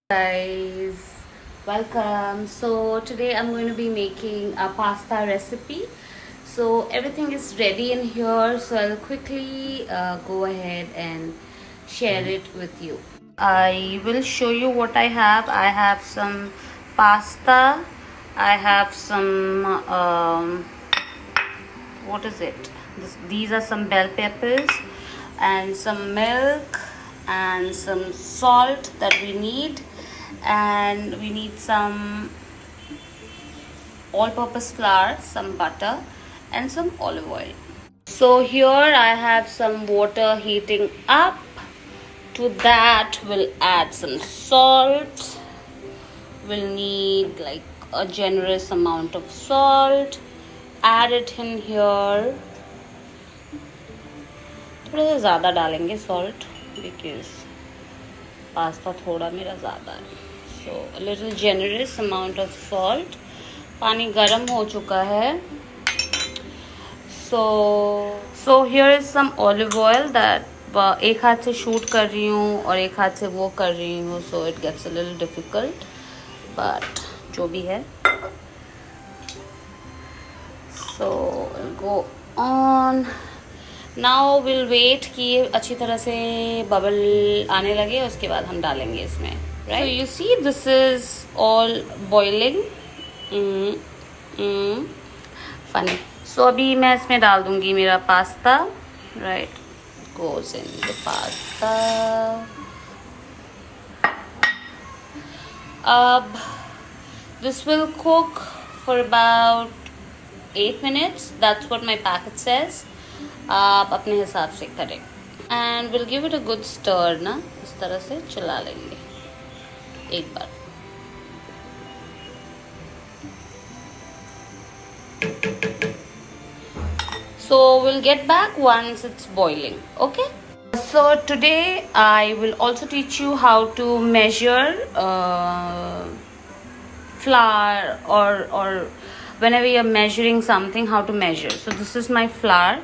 Guys, welcome. So today I'm going to be making a pasta recipe. So everything is ready in here, so I'll quickly go ahead and share it with you. I will show you what I have. I have some pasta. I have some what is it? These are some bell peppers and some milk and some salt that we need, and we need some all-purpose flour, some butter, and some olive oil. So here I have some water heating up. To that we'll add some salt. We'll need like a generous amount of salt. Add it in here. थोड़ा सा ज़्यादा डालेंगे salt because pasta थोड़ा मेरा ज़्यादा है. So a little generous amount of salt. पानी गर्म हो चुका है. So here is some olive oil that एक हाथ से शूट कर रही हूँ और एक हाथ से वो कर रही हूँ. So it gets a little difficult, but जो भी है. So I'll go on. Now we'll wait कि अच्छी तरह से बबल आने लगे, उसके बाद हम डालेंगे इसमें. Right? So you see this is all boiling. Funny. So अभी मैं इसमें डाल दूँगी मेरा pasta. Right? Goes in the pasta. This will cook for about 8 minutes. That's what my packet says. आप अपने हिसाब से करें. And we'll give it a good stir ना, इस तरह से चला लेंगे एक बार. So we'll get back once it's boiling. Okay. So today I will also teach you how to measure flour or whenever you're measuring something, how to measure. So this is my flour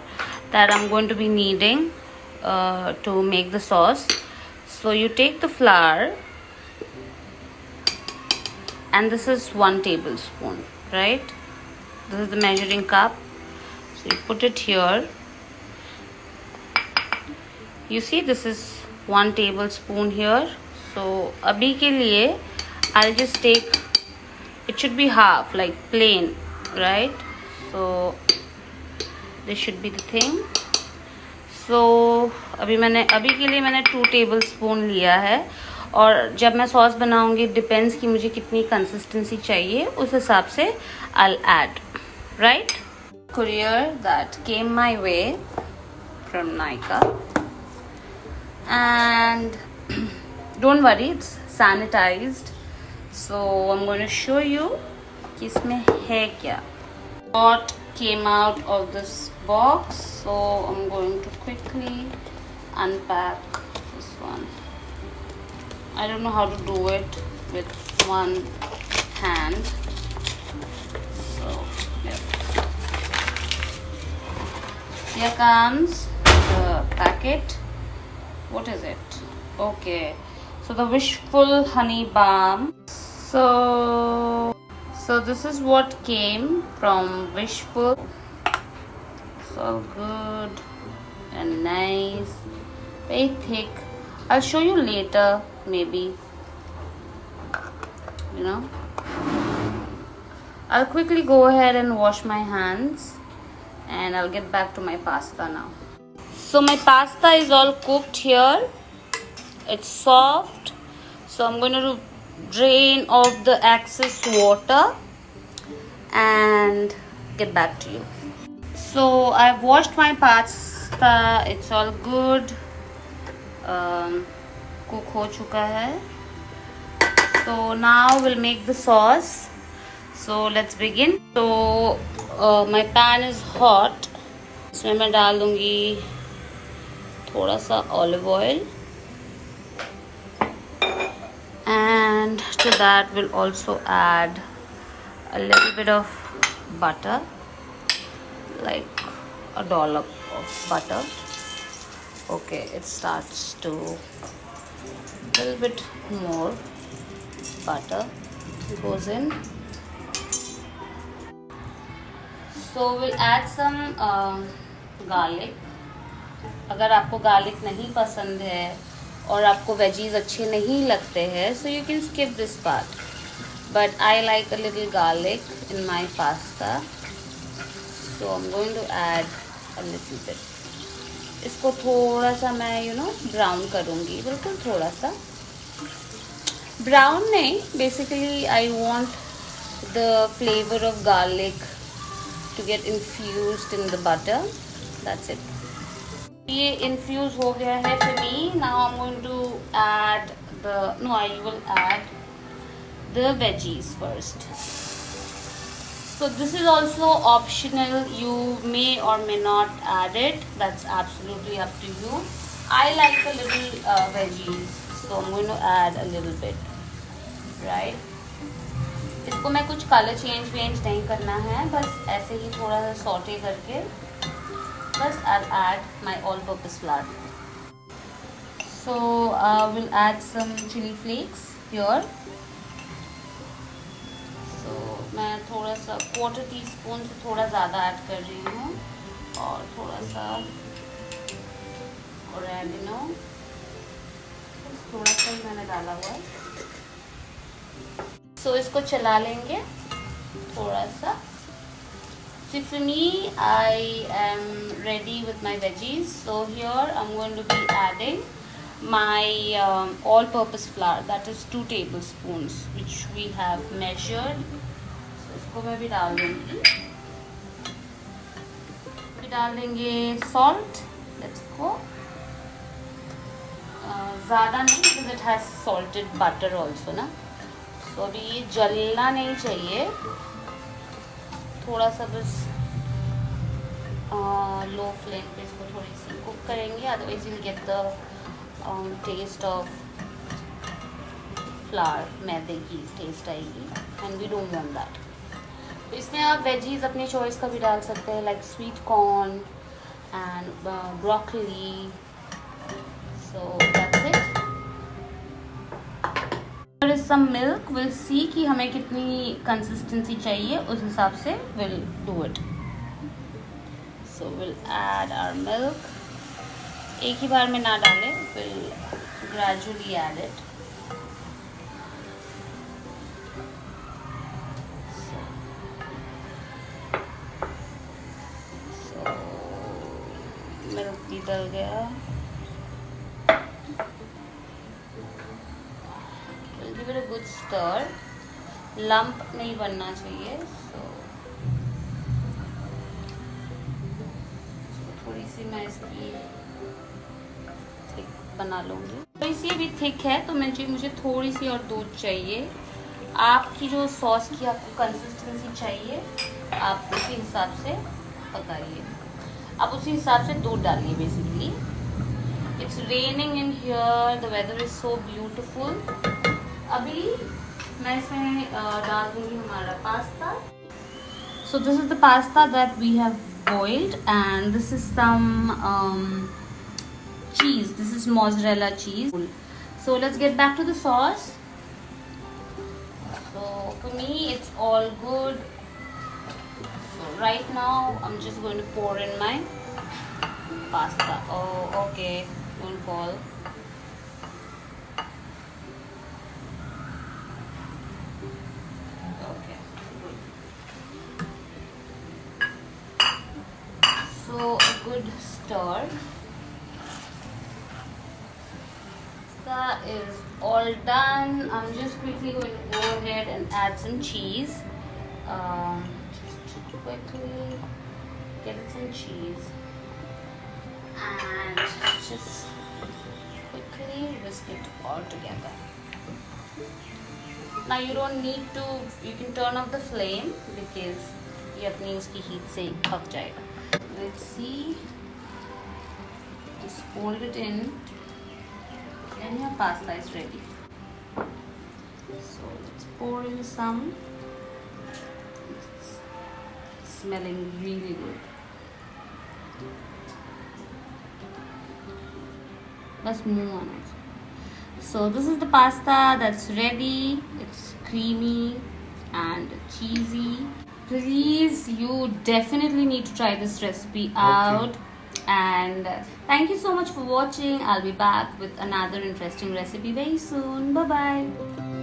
that I'm going to be needing to make the sauce. So you take the flour, and this is 1 tablespoon, right? This is the measuring cup. So you put it here. You see this is 1 tablespoon here. So abhi ke liye I'll just take, it should be half, like plain, right? So this should be the thing. So अभी के लिए मैंने 2 tablespoon लिया है, और जब मैं sauce बनाऊंगी डिपेंड्स कि मुझे कितनी कंसिस्टेंसी चाहिए, उस हिसाब से I'll add, right? Courier that came my way from Nika, and don't worry, it's sanitized. So I'm going to show you कि इसमें है क्या. What came out of this box, so I'm going to quickly unpack this one. I don't know how to do it with one hand. So yeah. Here comes the packet. What is it? Okay, so the Wishful Honey Balm. So this is what came from Wishful. So good and nice, very thick. I'll show you later, maybe. You know, I'll quickly go ahead and wash my hands, and I'll get back to my pasta now. So my pasta is all cooked here. It's soft. So I'm going to drain off the excess water and get back to you. So I've washed my pasta. It's all good. Cook ho chuka hai. So now we'll make the sauce. So let's begin. So my pan is hot. इसमें मैं डाल दूँगी थोड़ा सा olive oil, and to that we'll also add a little bit of butter, like a dollop of butter. Okay, it starts to a little bit more. butter goes in. So we'll add some garlic. अगर आपको garlic नहीं पसंद है और आपको veggies अच्छे नहीं लगते हैं, so you can skip this part. But I like a little garlic in my pasta, so I'm going to add a little bit. इसको थोड़ा सा मैं ब्राउन करूँगी, बिल्कुल थोड़ा सा ब्राउन नहीं. Basically I want the flavour of garlic to get infused in the butter. That's it. ये infuse हो गया है for me. Now I'm going to add I will add the veggies first. So this is also optional. You may or may not add it. That's absolutely up to you. I like a little veggies, so I'm going to add a little bit. Right? इसको मैं कुछ colour change नहीं करना है, बस ऐसे ही थोड़ा सा सॉटे करके बस I'll add my all purpose flour. So we'll add some chili flakes here. So मैं थोड़ा सा 1/4 टीस्पून से थोड़ा ज़्यादा ऐड कर रही हूँ और थोड़ा सा ओरेगानो थोड़ा सा ही मैंने डाला हुआ है. So इसको चला लेंगे थोड़ा सा. So for me, I am ready with my veggies. So here I'm going to be adding my all-purpose flour. That is 2 tablespoons, which we have measured. So इसको मैं भी डाल दूँगी. भी डाल देंगे salt. Let's go. ज़्यादा नहीं, because it has salted butter also ना. तो अभी ये जलना नहीं चाहिए, थोड़ा सा बस लो फ्लेम पे इसको थोड़ी सी कुक करेंगे, otherwise you get the taste of flour, मैदे की टेस्ट आएगी and we don't want that. तो इसमें आप वेजीज अपनी चॉइस का भी डाल सकते हैं, like sweet corn and broccoli. So that's it. There is some milk. We'll see कि हमें कितनी कंसिस्टेंसी चाहिए, उस हिसाब से we'll do it. So we'll add our milk. एक ही बार में ना डालें, we'll gradually add it. So milk भी डल गया. Give it a good stir. Lump नहीं बनना चाहिए. So थोड़ी सी मैं इसकी थिक बना लूँगी. तो इसी अभी थिक है, तो मुझे थोड़ी सी और दूध चाहिए. आपकी जो सॉस की आपको कंसिस्टेंसी चाहिए, आप उसी हिसाब से पकाइए. आप उसी हिसाब से दूध डालिए. Basically it's raining in here, the weather is so beautiful. अभी मैं इसमें डाल दूँगी हमारा pasta. So this is the pasta that we have boiled, and this is some cheese. This is mozzarella cheese. So let's get back to the sauce. So for me it's all good. So right now I'm just going to pour in my pasta. Oh okay, don't fall. So a good stir. That is all done. I'm just quickly going to go ahead and add some cheese. Just quickly get some cheese and just quickly whisk it all together. Now you don't need to. You can turn off the flame because ये अपनी उसकी heat से पक जाएगा. Let's see. Just fold it in and your pasta is ready. So let's pour in some. It's smelling really good. बस मुँह आना. So this is the pasta that's ready. It's creamy and cheesy. Please, you definitely need to try this recipe out. And thank you so much for watching. I'll be back with another interesting recipe very soon. Bye bye.